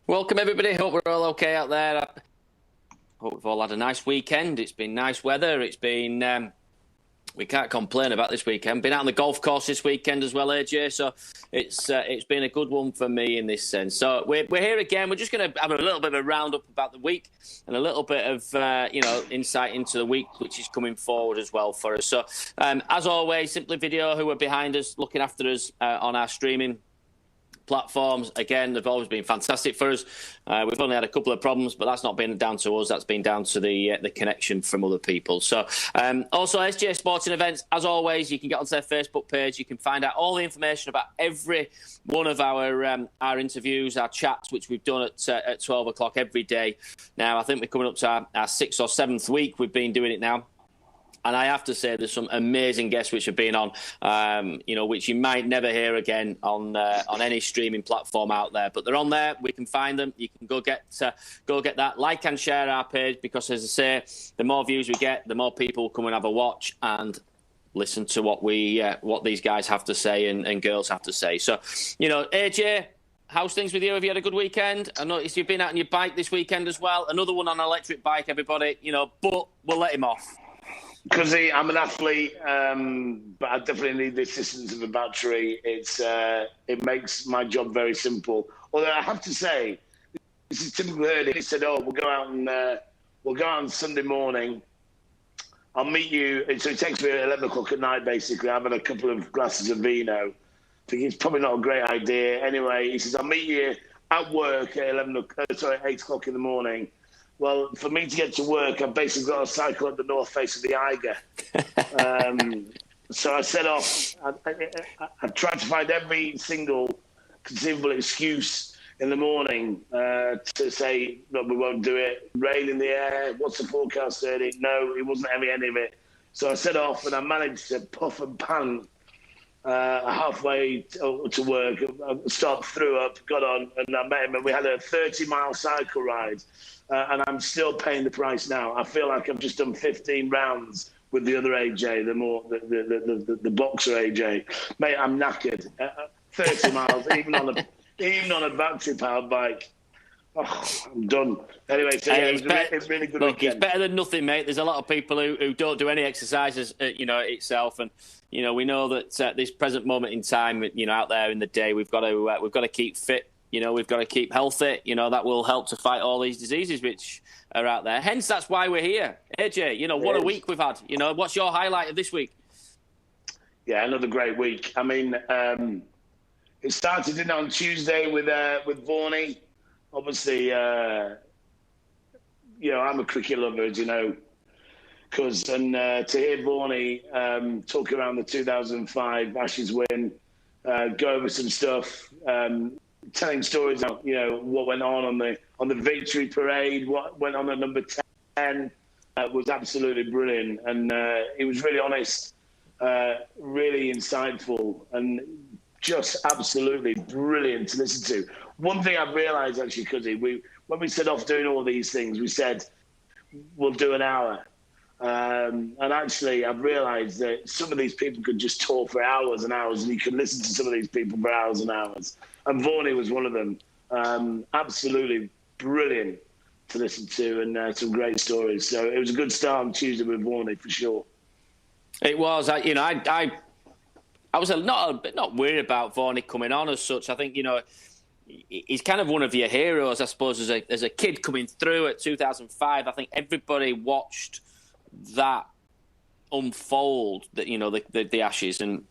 Welcome, everybody. Hope we're all okay out there. Hope we've all had a nice weekend. It's been nice weather. It's been... we can't complain about this weekend. Been out on the golf course this weekend as well, AJ. So it's been a good one for me in this sense. So we're here again. We're just going to have a little bit of a roundup about the week and a little bit of insight into the week which is coming forward as well for us. So as always, Simply Video, who are behind us, looking after us on our streaming platforms. Again, they've always been fantastic for us. We've only had a couple of problems, but that's not been down to us. That's been down to the connection from other people. So also SJ Sporting Events, as always, you can get onto their Facebook page. You can find out all the information about every one of our interviews, our chats, which we've done at 12 o'clock every day. Now, I think we're coming up to our 6th or 7th week we've been doing it now. And I have to say, there's some amazing guests which have been on, which you might never hear again on any streaming platform out there. But they're on there. We can find them. You can go get that. Like and share our page because, as I say, the more views we get, the more people come and have a watch and listen to what these guys have to say and girls have to say. So, AJ, how's things with you? Have you had a good weekend? I noticed you've been out on your bike this weekend as well. Another one on an electric bike, everybody. But we'll let him off. Because I'm an athlete, but I definitely need the assistance of a battery. It makes my job very simple. Although I have to say, this is typical Hurd. He said, "Oh, we'll go out on Sunday morning. I'll meet you." So it takes me at 11 o'clock at night. Basically, I've had a couple of glasses of vino. I think it's probably not a great idea. Anyway, he says, "I'll meet you at work at 8 o'clock in the morning." Well, for me to get to work, I've basically got to cycle up the north face of the Eiger. So I set off. I tried to find every single conceivable excuse in the morning to say, no, we won't do it. Rain in the air. What's the forecast saying? No, it wasn't any of it. So I set off and I managed to puff and pant halfway to work. I stopped, threw up, got on, and I met him, and we had a 30-mile cycle ride. And I'm still paying the price now. I feel like I've just done 15 rounds with the other AJ, the boxer AJ. Mate, I'm knackered. 30 miles, even on a battery-powered bike. Oh, I'm done. Anyway, so yeah, it's really good. Look, it's better than nothing, mate. There's a lot of people who don't do any exercises, itself, and we know that at this present moment in time, out there in the day, we've got to keep fit. We've got to keep healthy. That will help to fight all these diseases which are out there. Hence, that's why we're here. AJ, what a week we've had. What's your highlight of this week? Yeah, another great week. I mean, it started on Tuesday with Vorney. Obviously, I'm a cricket lover, as you know. To hear Vorney talk around the 2005 Ashes win, go over some stuff, telling stories about what went on the victory parade, what went on at number 10, was absolutely brilliant, and he was really honest, really insightful, and just absolutely brilliant to listen to. One thing I've realised actually, Cuzzy, when we set off doing all these things, we said we'll do an hour. And actually, I've realised that some of these people could just talk for hours and hours, and you can listen to some of these people for hours and hours. And Vorney was one of them. Absolutely brilliant to listen to, and some great stories. So it was a good start on Tuesday with Vorney for sure. It was. I was not worried about Vorney coming on as such. I think he's kind of one of your heroes, I suppose, as a kid coming through at 2005. I think everybody watched that unfold, that the Ashes, and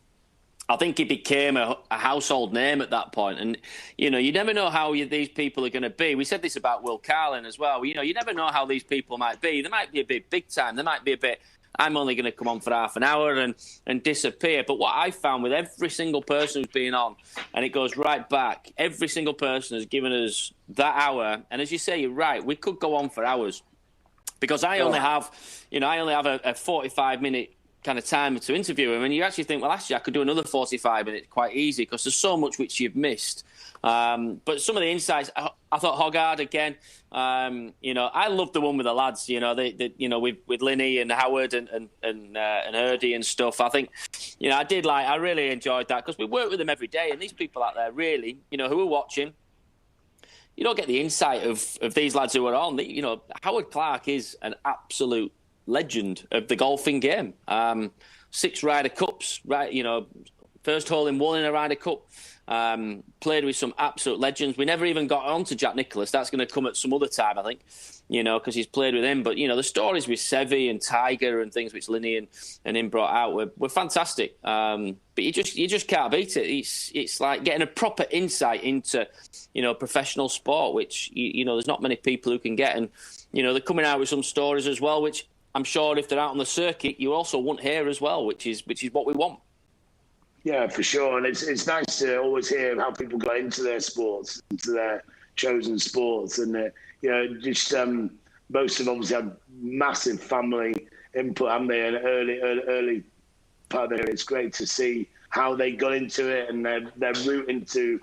I think he became a household name at that point. And you never know how these people are going to be. We said this about Will Carlin as well. You never know how these people might be. They might be a bit big time. They might be a bit, I'm only going to come on for half an hour and disappear. But what I found with every single person who's been on, and it goes right back, every single person has given us that hour. And as you say, you're right, we could go on for hours. Because I only have a 45-minute kind of time to interview him, and you actually think, well, actually, I could do another 45 minutes quite easy because there's so much which you've missed. But some of the insights, I thought Hoggard again. I loved the one with the lads. With Linny and Howard and Hurdy and stuff. I think, I really enjoyed that because we work with them every day, and these people out there really, who are watching. you don't get the insight of these lads who are on. You know, Howard Clark is an absolute legend of the golfing game. 6 Ryder Cups, right? You know, first hole in one in a Ryder Cup. Played with some absolute legends. We never even got on to Jack Nicklaus. That's going to come at some other time, I think, you know, because he's played with him. But, you know, the stories with Seve and Tiger and things which Linney and him brought out were fantastic. But you just can't beat it. It's like getting a proper insight into, you know, professional sport, which, you know, there's not many people who can get. And, you know, they're coming out with some stories as well, which I'm sure if they're out on the circuit, you also won't hear as well, which is what we want. Yeah, for sure. And it's nice to always hear how people got into their sports, into their chosen sports. And, you know, just most have obviously had massive family input, haven't they? And early part of it. It's great to see how they got into it and their route into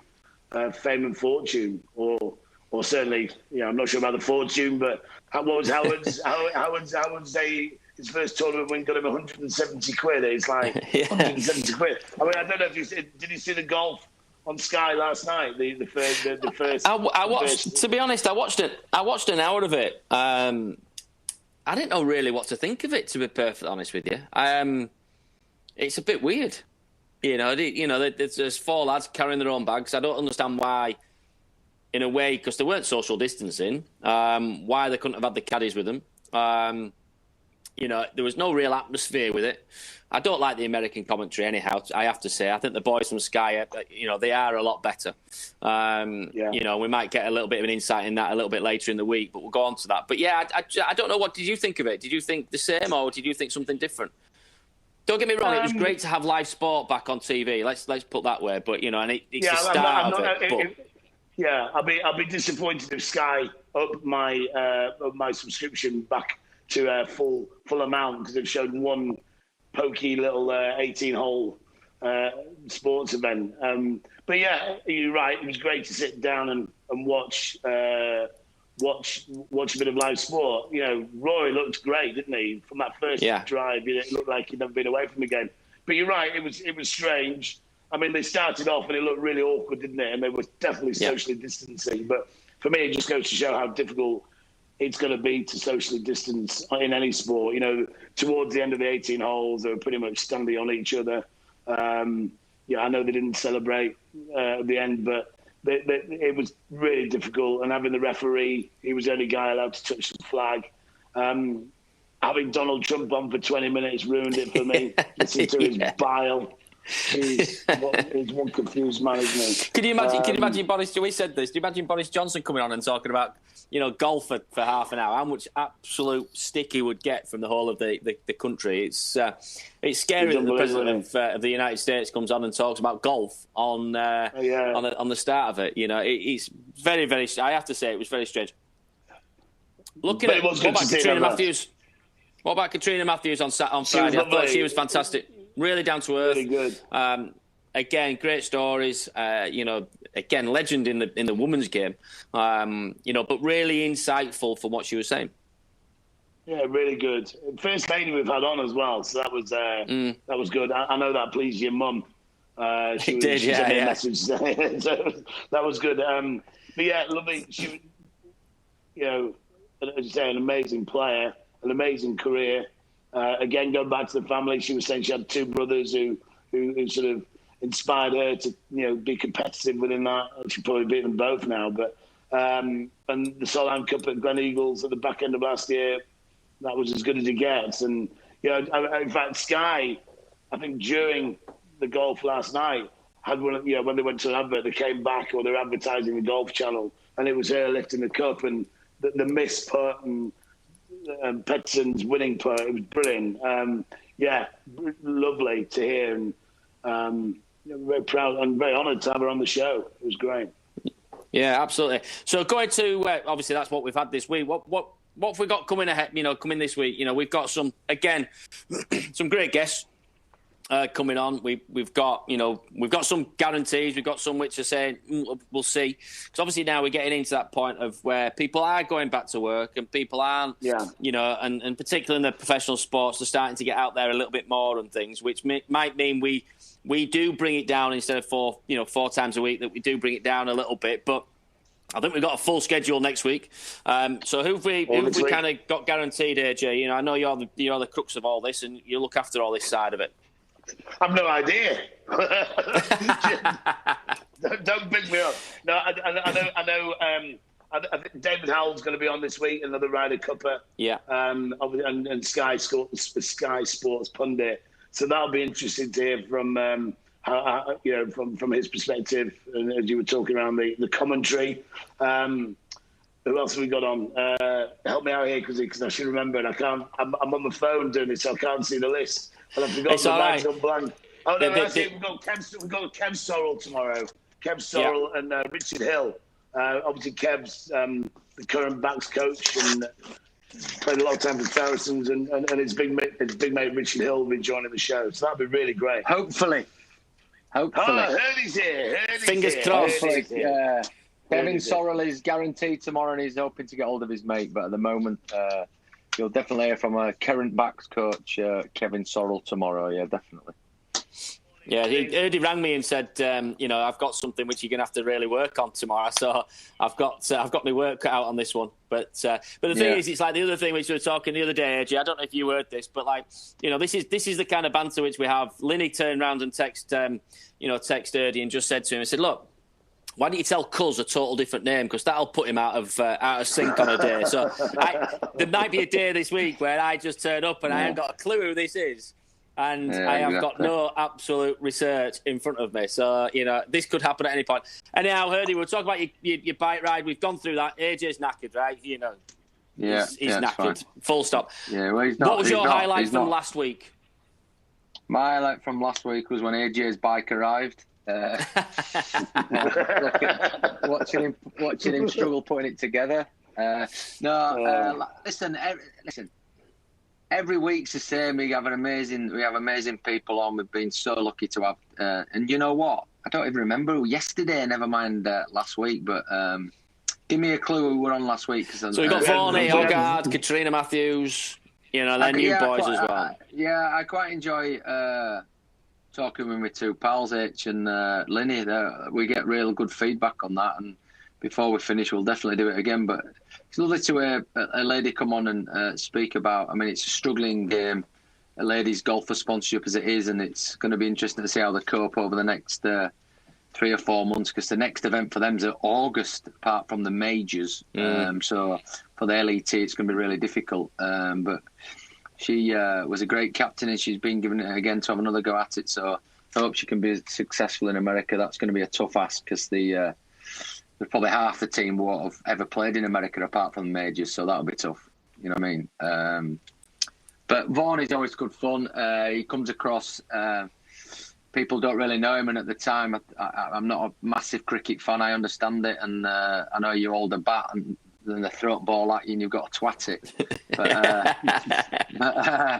fame and fortune, or certainly, you know, I'm not sure about the fortune, but what was Howard's day? His first tournament win got him 170 quid. It's like 170 quid. I mean, I don't know if did you see the golf on Sky last night? The first. I watched. To be honest, I watched it. I watched an hour of it. I didn't know really what to think of it. To be perfectly honest with you, it's a bit weird. You know, there's 4 lads carrying their own bags. I don't understand why. In a way, because they weren't social distancing, why they couldn't have had the caddies with them. You know, there was no real atmosphere with it. I don't like the American commentary anyhow, I have to say. I think the boys from Sky, you know, they are a lot better. You know, we might get a little bit of an insight in that a little bit later in the week, but we'll go on to that. But yeah, I don't know, what did you think of it? Did you think the same, or did you think something different? Don't get me wrong, it was great to have live sport back on TV. Let's put that way. But, you know, and it's the start of it. Yeah, I'll be disappointed if Sky up my subscription back to full amount, because they've shown one pokey little 18-hole sports event. But yeah, you're right. It was great to sit down and watch a bit of live sport. You know, Rory looked great, didn't he? From that first drive, it looked like he'd never been away from the game. But you're right. It was strange. I mean, they started off and it looked really awkward, didn't it? And they were definitely socially distancing. But for me, it just goes to show how difficult it's going to be to socially distance in any sport. You know, towards the end of the 18 holes, they were pretty much standing on each other. Yeah, I know they didn't celebrate at the end, but it was really difficult. And having the referee, he was the only guy allowed to touch the flag. Having Donald Trump on for 20 minutes ruined it for me. Listen to his bile. He's one confused man, isn't he? Can you imagine Boris? We said this. Do you imagine Boris Johnson coming on and talking about, you know, golf for half an hour? How much absolute stick he would get from the whole of the country. It's scary that the president of the United States comes on and talks about golf on the start of it. You know, it's very, very. I have to say, it was very strange. Looking at what about Katrina Matthews? What about Katrina Matthews on Friday? I thought she was fantastic. Really down to earth. Really good. Again, great stories. You know, again, legend in the women's game. You know, but really insightful from what she was saying. Yeah, really good. First lady we've had on as well, so that was good. I know that pleased your mum. She sent me a message. So that was good. But yeah, lovely. She, you know, as you say, an amazing player, an amazing career. Again, going back to the family, she was saying she had 2 brothers who sort of inspired her to, you know, be competitive within that. She probably beat them both now, but and the Solheim Cup at Glen Eagles at the back end of last year, that was as good as it gets. And you know, in fact, Sky, I think during the golf last night, had one. You know, when they went to an advert, they came back, or they're advertising the Golf Channel, and it was her lifting the cup and the miss putt and Petson's winning putt. It was brilliant. Yeah, lovely to hear, and very proud and very honoured to have her on the show. It was great. Yeah, absolutely. So going to obviously that's what we've had this week. What have we got coming ahead? You know, coming this week. You know, we've got some some great guests coming on. We've got some guarantees. We've got some which are saying we'll see, because obviously now we're getting into that point of where people are going back to work and people aren't. Yeah. You know, and particularly in the professional sports, they're starting to get out there a little bit more and things, which might mean we do bring it down instead of 4 times a week. That we do bring it down a little bit, but I think we've got a full schedule next week. So who have we kind of got guaranteed, AJ? You know, I know you're the crux of all this, and you look after all this side of it. I've no idea. Don't pick me up. No, I know. I think David Howell's going to be on this week, another Ryder Cupper. Yeah. And Sky Sports pundit. So that'll be interesting to hear from from his perspective. And as you were talking around the commentary. Who else have we got on? Help me out here, because I should remember, and I can't. I'm on the phone doing it, so I can't see the list. And I've forgotten the night's gone blank. Oh no, we've got Kev Sorrell tomorrow. Kev Sorrell and Richard Hill. Obviously, Kev's the current backs coach and played a lot of time for Saracens, and his big mate Richard Hill will be joining the show. So that'll be really great. Hopefully. Oh, Hurdy's here. Fingers crossed. Yeah. Kevin Sorrell is guaranteed tomorrow, and he's hoping to get hold of his mate. But at the moment, you'll definitely hear from a current backs coach, Kevin Sorrell, tomorrow. Yeah, definitely. Yeah, he rang me and said, I've got something which you're going to have to really work on tomorrow. So I've got my work cut out on this one. But the thing is, it's like the other thing which we were talking the other day, AJ. I don't know if you heard this, but this is the kind of banter which we have. Linny turned round and text Hurdy and just said to him, I said, look, why don't you tell Cuz a total different name? Because that'll put him out of sync on a day. So there might be a day this week where I just turn up and I haven't got a clue who this is. And I have got no absolute research in front of me. So, this could happen at any point. Anyhow, Hurdy, we'll talk about your bike ride. We've gone through that. AJ's knackered, right? He's knackered. Fine. Full stop. Yeah, well, he's not. What was your highlight from last week? My highlight from last week was when AJ's bike arrived. Watching him struggle putting it together. Listen. Every week's the same. We have amazing people on. We've been so lucky to have. And you know what? I don't even remember yesterday. Never mind last week. But give me a clue who were on last week. So we got Varney, Hoggard, Katrina Matthews. They're new boys as well. I quite enjoy talking with my two pals, H and Linny. We get real good feedback on that. And before we finish, we'll definitely do it again. But it's lovely to hear a lady come on and speak about. I mean, it's a struggling game, a ladies' golf for sponsorship as it is, and it's going to be interesting to see how they cope over the next 3 or 4 months, because the next event for them is August, apart from the majors. So for the LET, it's going to be really difficult. But she was a great captain, and she's been given it again to have another go at it. So I hope she can be successful in America. That's going to be a tough ask, because there's probably half the team won't have ever played in America apart from the majors, so that'll be tough. You know what I mean? But Vaughan is always good fun. He comes across... people don't really know him, and at the time, I'm not a massive cricket fan. I understand it, and I know you hold a bat and then they throw a ball at you and you've got to twat it. But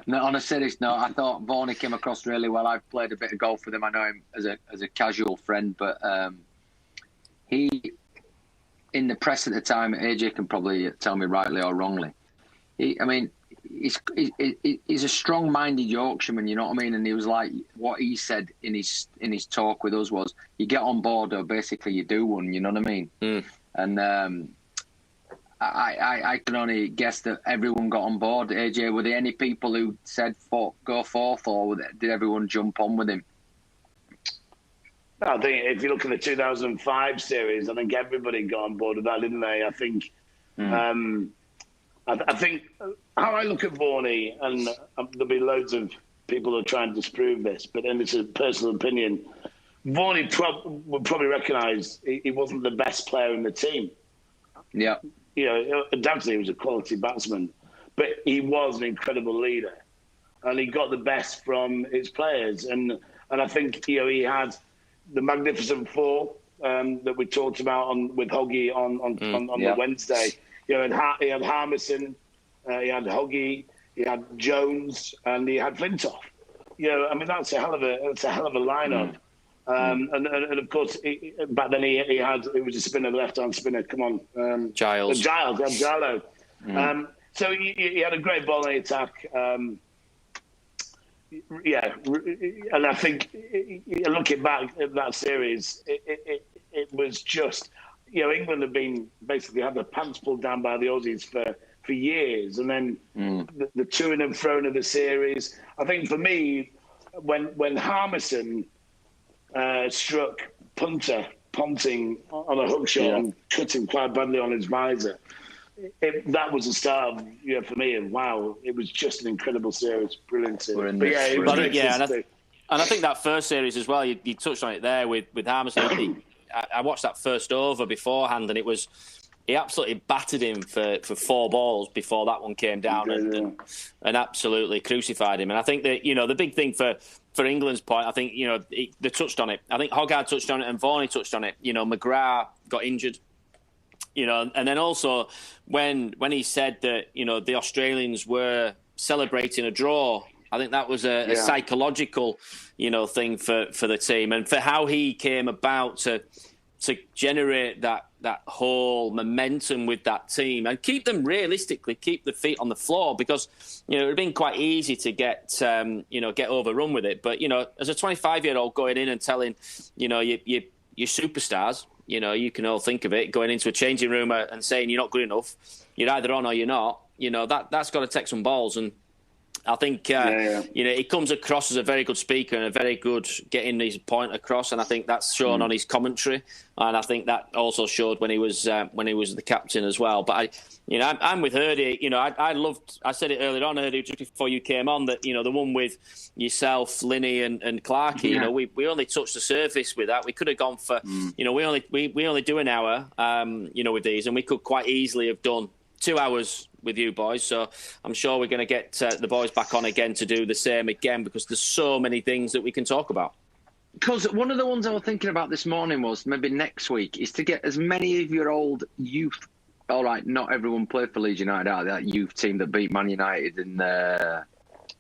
no, on a serious note, I thought Vaughan came across really well. I've played a bit of golf with him. I know him as a casual friend, but he... in the press at the time, AJ can probably tell me rightly or wrongly. He's a strong-minded Yorkshireman, you know what I mean? And he was like, what he said in his talk with us was, you get on board or basically you do one, you know what I mean? And I can only guess that everyone got on board. AJ, were there any people who said go forth, or did everyone jump on with him? I think if you look at the 2005 series, I think everybody got on board with that, didn't they? I think, I think how I look at Varney, and there'll be loads of people who are trying to disprove this, but then it's a personal opinion. Varney would probably recognise he wasn't the best player in the team. Yeah, undoubtedly he was a quality batsman, but he was an incredible leader, and he got the best from his players. And I think he had the Magnificent Four that we talked about with Hoggy on the Wednesday. He had Harmison, he had Hoggy, he had Jones, and he had Flintoff. That's a hell of a lineup. And of course, back then it was a spinner, left-hand spinner. Come on, Giles. Giles, so he had a great bowling attack. And I think looking back at that series, it was just, England have been basically had their pants pulled down by the Aussies for years, and then the to and fro of the series. I think for me, when Harmison struck punting on a hook shot and cut him quite badly on his visor, that was the start of, for me. And wow, it was just an incredible series, brilliant series. And I think that first series as well, you touched on it there with Harmison. I watched that first over beforehand, and he absolutely battered him for 4 balls before that one came down and absolutely crucified him. And I think that, the big thing for England's point, I think, they touched on it. I think Hoggard touched on it and Varney touched on it. McGrath got injured. And then also when he said that, the Australians were celebrating a draw, I think that was a psychological, thing for the team, and for how he came about to generate that whole momentum with that team and keep them keep the feet on the floor, because it would have been quite easy to get overrun with it. But as a 25-year-old going in and telling your superstars, you can all think of it, going into a changing room and saying you're not good enough, you're either on or you're not. That's got to take some balls. And I think he comes across as a very good speaker and a very good getting his point across, and I think that's shown on his commentary, and I think that also showed when he was the captain as well. But I'm with Hurdy. I said it earlier on, Hurdy, just before you came on, that the one with yourself, Linney, and Clarkey. We only touched the surface with that. We could have gone for we only do an hour with these, and we could quite easily have done 2 hours with you boys. So I'm sure we're going to get the boys back on again to do the same again, because there's so many things that we can talk about. Because one of the ones I was thinking about this morning was maybe next week is to get as many of your old youth. All right, not everyone played for Leeds United out of that youth team that beat Man United in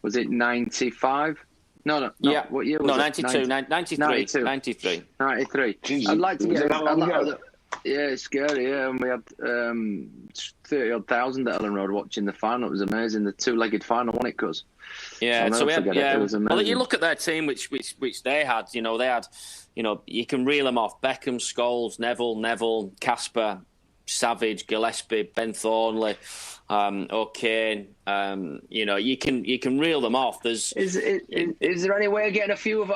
was it 95? No. Yeah. What year was it? 92, 93. 93. Jesus. I'd like to get. Yeah, it's scary. Yeah, and we had 30,000 at Ellen Road watching the final. It was amazing. The 2-legged final, wasn't it, Cuz? Yeah, so we had. It was amazing. Well, you look at their team, which they had. They had. You can reel them off: Beckham, Scholes, Neville, Casper, Savage, Gillespie, Ben Thornley, O'Kane. You can reel them off. Is there any way of getting a few of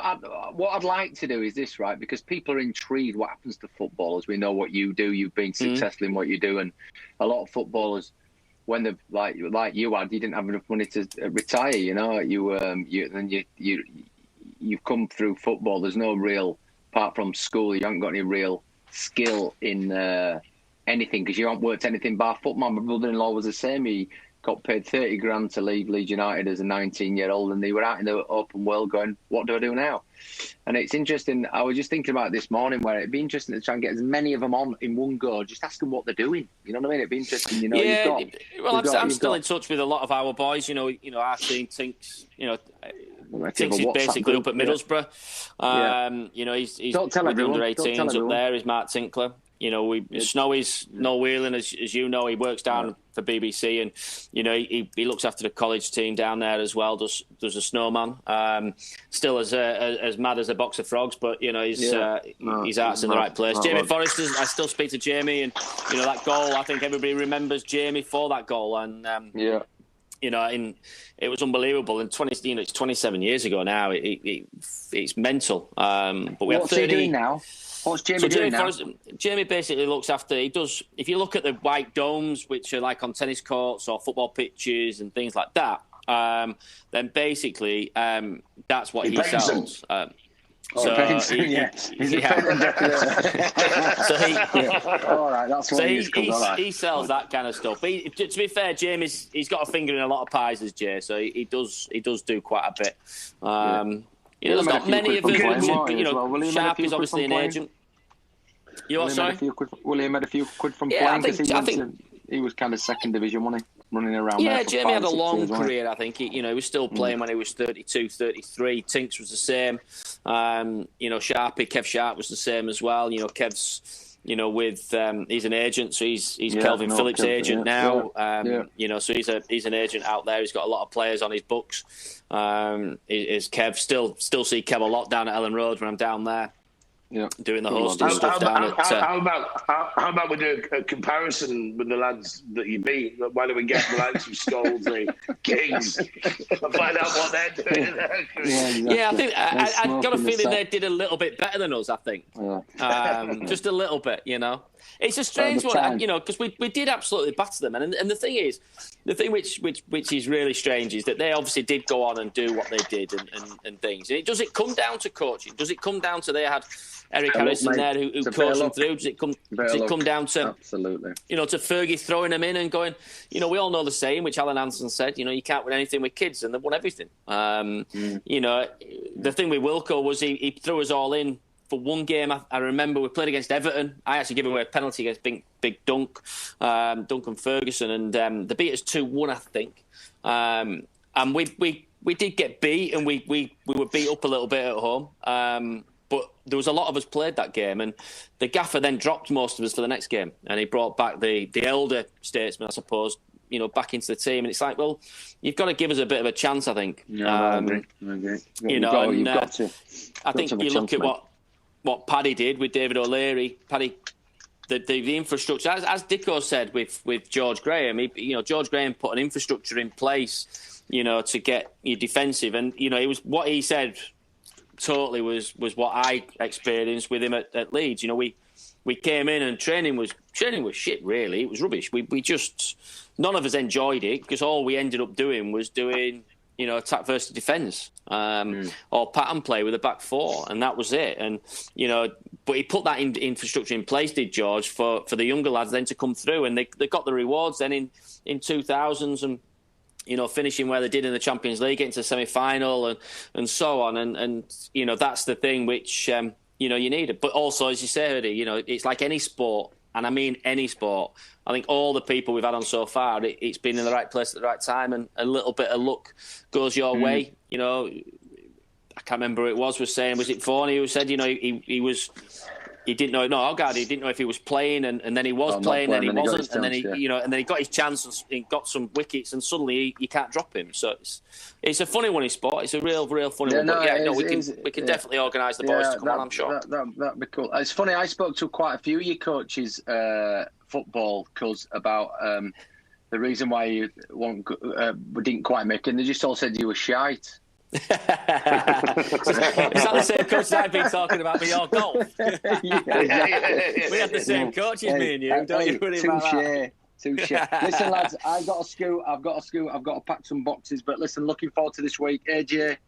what I'd like to do is this, right? Because people are intrigued what happens to footballers. We know what you do. You've been successful in what you do, and a lot of footballers, when they've like you didn't have enough money to retire. You've come through football. There's no real, apart from school, you haven't got any real skill in anything, because you haven't worked anything bar football. My brother-in-law was the same. He got paid 30 grand to leave Leeds United as a 19-year-old, and they were out in the open world going, what do I do now? And it's interesting. I was just thinking about it this morning, where it'd be interesting to try and get as many of them on in one go. Just ask them what they're doing. You know what I mean? It'd be interesting. I'm still in touch with a lot of our boys. Our team Tinks. Tinks is basically up at Middlesbrough. He's don't tell with the everyone. under-18s up there. Is Mark Tinkler. Snowy's Noel Whelan, as you know, he works down for BBC, and he looks after the college team down there as well. Does a snowman. Still as mad as a box of frogs, but his heart's in the right place. Jamie Forrest, I still speak to Jamie, and that goal. I think everybody remembers Jamie for that goal, and it was unbelievable. And it's 27 years ago now. It's mental. But we have 30. What's he doing now? What's Jamie doing now? Jamie basically looks after. He does. If you look at the white domes, which are like on tennis courts or football pitches and things like that, then basically that's what he sells. He's a painting all right, that's what he sells that kind of stuff. To be fair, Jamie's he's got a finger in a lot of pies, as Jay, so he does do quite a bit. There's not many of them. Sharp is obviously an agent. William had a few quid from playing, because I think he was kind of second division, wasn't he? Running around there. Yeah, Jamie had a long career, I think. He was still playing when he was 32, 33. Tinks was the same. Kev Sharp was the same as well. Kev's, he's an agent, so he's Kelvin Phillips' agent now. So he's an agent out there. He's got a lot of players on his books. Is Kev still see Kev a lot down at Ellen Road when I'm down there. doing the hosting stuff down at... How about we do a comparison with the lads that you beat? Why don't we get the likes of Scholes, the Kings, and find out what they're doing? Yeah, I think I've got a feeling they did a little bit better than us, I think. Just a little bit, It's a strange one, because we did absolutely batter them. And the thing is, the thing which is really strange is that they obviously did go on and do what they did and things. And does it come down to coaching? Does it come down to they had Eric Harrison there who coached them through? Does it come down to absolutely, to Fergie throwing them in and going, we all know the saying which Alan Hansen said, you can't win anything with kids, and they've won everything. The thing with Wilco was he threw us all in for one game. I remember we played against Everton. I actually gave away a penalty against Big Duncan Ferguson, and they beat us 2-1, I think. And we did get beat, and we were beat up a little bit at home. But there was a lot of us played that game, and the gaffer then dropped most of us for the next game, and he brought back the elder statesman, I suppose, back into the team. And it's like, well, you've got to give us a bit of a chance, I think. I agree. You've got to. I think you look at what Paddy did with David O'Leary. Paddy, the infrastructure, as Dicko said with George Graham, George Graham put an infrastructure in place, to get you defensive, and it was what he said. Totally was what I experienced with him at Leeds. We came in and training was shit. Really, it was rubbish. We just none of us enjoyed it because all we ended up doing was doing attack versus defence or pattern play with a back four, and that was it. And but he put that infrastructure in place, did George, for the younger lads then to come through, and they got the rewards then in 2000s and. Finishing where they did in the Champions League, getting to the semi-final and so on. And that's the thing which, you need. But also, as you say, Hurdy, it's like any sport, and I mean any sport. I think all the people we've had on so far, it's been in the right place at the right time, and a little bit of luck goes your way. I can't remember who it was saying, was it Forney who said, he didn't know. No, Hurd, he didn't know if he was playing, and then he was playing, then he wasn't, and then he got his chance and he got some wickets, and suddenly you can't drop him. So it's a funny one in sport. It's a real funny one. But we can definitely organise the boys to come on. I'm sure that'd be cool. It's funny. I spoke to quite a few of your coaches, football, cuz about the reason why you didn't quite make it. And they just all said you were shite. Is that the same coach I've been talking about with your golf? We had the same coaches, me and you. Don't you worry about that. Touche. Listen, lads, I've got to pack some boxes. But listen, looking forward to this week. AJ,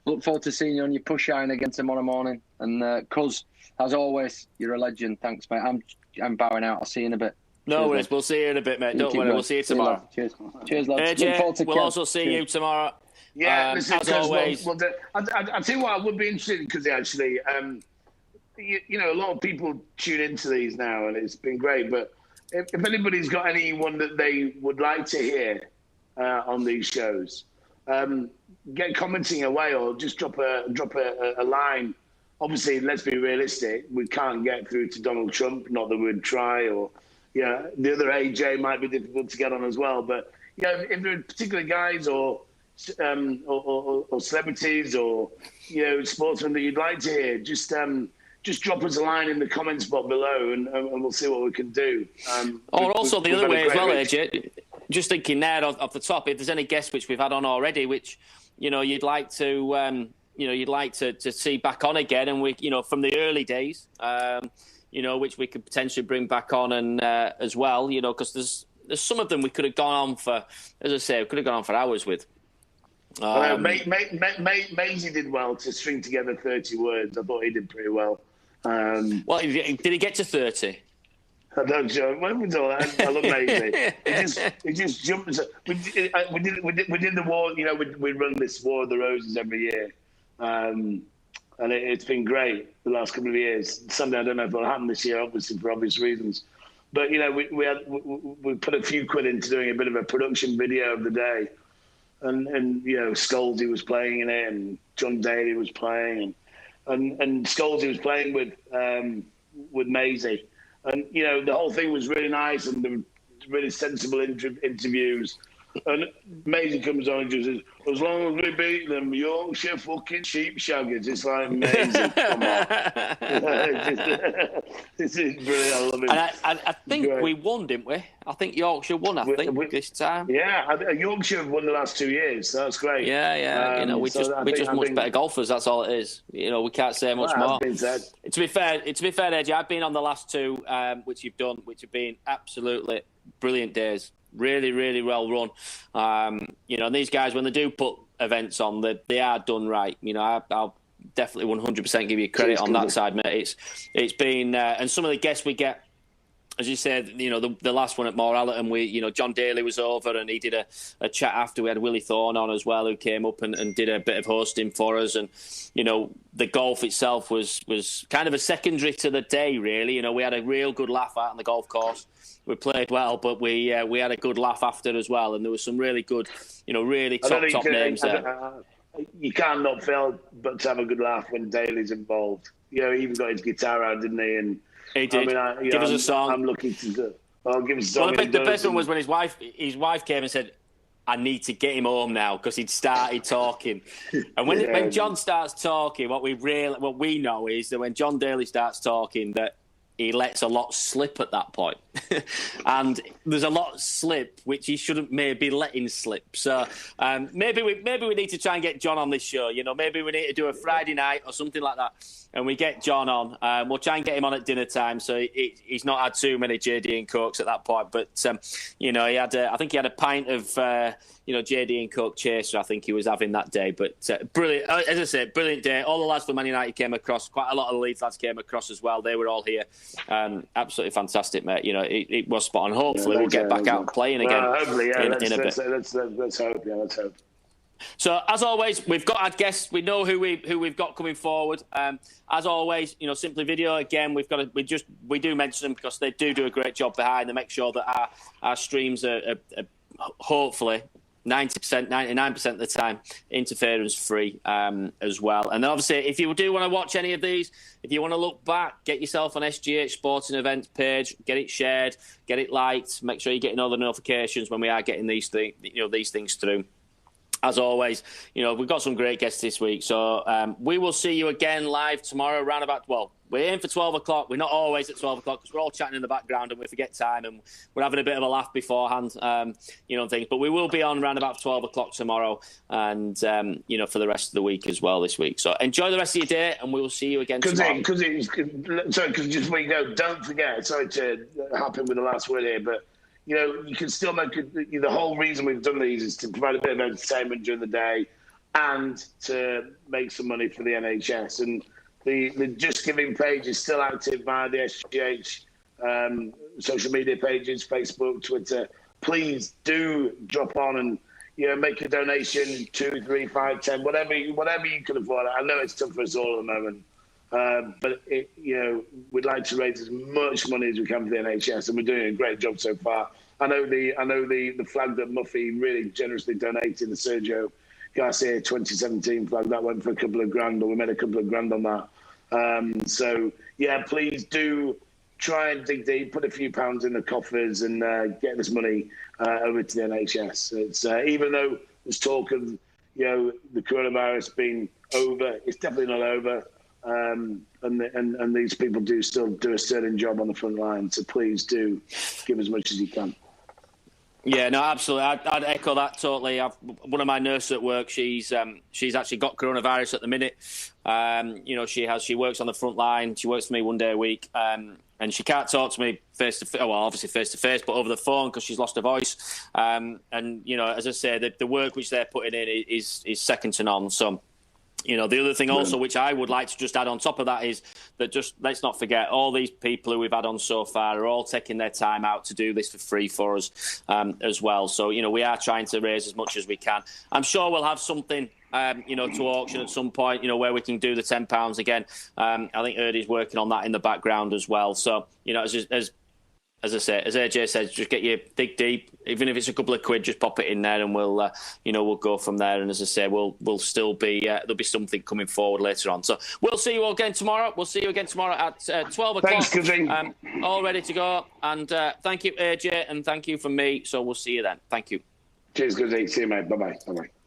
look forward to seeing you on your push iron again tomorrow morning. And Cuz, as always, you're a legend. Thanks, mate. I'm bowing out. I'll see you in a bit. No worries. We'll see you in a bit, mate. Don't worry. We'll see you tomorrow. Cheers, lads. AJ, we'll also see you tomorrow. Yeah, as always. I'll tell you what, I would be interested because actually, a lot of people tune into these now, and it's been great. But if anybody's got anyone that they would like to hear on these shows, get commenting away or just drop a line. Obviously, let's be realistic. We can't get through to Donald Trump. Not that we'd try, or the other AJ might be difficult to get on as well. But if there are particular guys or celebrities or sportsmen that you'd like to hear, just drop us a line in the comments box below, and we'll see what we can do. Or also the other way as well, AJ. Just thinking there off the top, if there's any guests which we've had on already, which you'd like to to see back on again, and we from the early days, which we could potentially bring back on and as well, because there's some of them we could have gone on for, as I say, we could have gone on for hours with. Maisie did well to string together 30 words. I thought he did pretty well. Well, did he get to 30? I don't know. When was all that? I love Maisie. He just jumped. We did the war. We run this War of the Roses every year, and it's been great the last couple of years. Sunday, I don't know if it'll happen this year, obviously for obvious reasons. But we put a few quid into doing a bit of a production video of the day. And Scholesy was playing in it, and John Daly was playing, and Scholesy was playing with Maisie, and the whole thing was really nice, and there were really sensible interviews, And Maisie comes on and just says, as long as we beat them Yorkshire fucking sheep shaggers. It's like, Maisie, come on. This is brilliant. I love it. And I think we won, didn't we? I think Yorkshire won, this time. Yeah, Yorkshire have won the last 2 years, so that's great. Yeah. We're just much better golfers, that's all it is. We can't say much more. Been said. To be fair, AJ, I've been on the last two, which you've done, which have been absolutely brilliant days. Really, really well run. And these guys, when they do put events on, they are done right. I'll definitely 100% give you credit on that side, mate. It's been, and some of the guests we get, as you said, the last one at Moralton, John Daly was over and he did a chat after. We had Willie Thorne on as well, who came up and did a bit of hosting for us. And, the golf itself was kind of a secondary to the day, really. We had a real good laugh out on the golf course. We played well, but we had a good laugh after as well. And there was some really good, really top names there. You can't not fail but to have a good laugh when Daly's involved. He even got his guitar out, didn't he? And he did. Give us a song. I'm looking to do. I'll give us a song. Well, the best one was when his wife came and said, I need to get him home now, because he'd started talking. And when John starts talking, what we know is that when John Daly starts talking, that he lets a lot slip at that point. And there's a lot slip which he shouldn't maybe letting slip. So maybe we need to try and get John on this show. Maybe we need to do a Friday night or something like that. And we get John on. We'll try and get him on at dinner time, so he's not had too many JD and Cokes at that point. But I think he had a pint of JD and Coke chaser. I think he was having that day. But brilliant, as I said, brilliant day. All the lads from Man United came across. Quite a lot of the Leeds lads came across as well. They were all here. Absolutely fantastic, mate. It was spot on. Hopefully, we'll get back out and playing again. Hopefully, in a bit. Let's hope. Yeah, let's hope. So, as always, we've got our guests. We know who we've got coming forward. As always, Simply Video, again, we do mention them because they do a great job behind. They make sure that our streams are hopefully 90%, 99% of the time interference free as well. And then obviously, if you do want to watch any of these, if you want to look back, get yourself an SGH Sporting Events page, get it shared, get it liked, make sure you're getting all the notifications when we are getting these things through. As always, we've got some great guests this week. So we will see you again live tomorrow around about, we're in for 12 o'clock. We're not always at 12 o'clock because we're all chatting in the background and we forget time and we're having a bit of a laugh beforehand, things. But we will be on around about 12 o'clock tomorrow and, for the rest of the week as well this week. So enjoy the rest of your day and we will see you again tomorrow. Because just before you go, don't forget, sorry to hop in with the last word here, but you can still make the whole reason we've done these is to provide a bit of entertainment during the day and to make some money for the NHS. And the Just Giving page is still active via the SGH social media pages, Facebook, Twitter. Please do drop on and make a donation, 2, 3, 5, 10, whatever you can afford. I know it's tough for us all at the moment. But we'd like to raise as much money as we can for the NHS, and we're doing a great job so far. I know the flag that Muffy really generously donated, the Sergio Garcia 2017 flag, that went for a couple of grand, or we made a couple of grand on that. So yeah, please do try and dig deep, put a few pounds in the coffers, and get this money over to the NHS. It's even though there's talk of the coronavirus being over, it's definitely not over. And these people do still do a sterling job on the front line. So please do give as much as you can. Yeah, no, absolutely. I'd echo that totally. One of my nurses at work, she's actually got coronavirus at the minute. She works on the front line. She works for me one day a week. And she can't talk to me face to face. Well, obviously face to face, but over the phone because she's lost her voice. As I say, the work which they're putting in is second to none. So. The other thing also, which I would like to just add on top of that, is that just let's not forget all these people who we've had on so far are all taking their time out to do this for free for us as well. So, we are trying to raise as much as we can. I'm sure we'll have something, to auction at some point, where we can do the £10 again. I think Hurd is working on that in the background as well. So, as I say, as AJ says, just dig deep. Even if it's a couple of quid, just pop it in there, and we'll go from there. And as I say, we'll still be there'll be something coming forward later on. So we'll see you all again tomorrow. We'll see you again tomorrow at 12 o'clock. Thanks, Couzens. All ready to go. And thank you, AJ, and thank you from me. So we'll see you then. Thank you. Cheers, good day. See you, mate. Bye-bye. Bye-bye.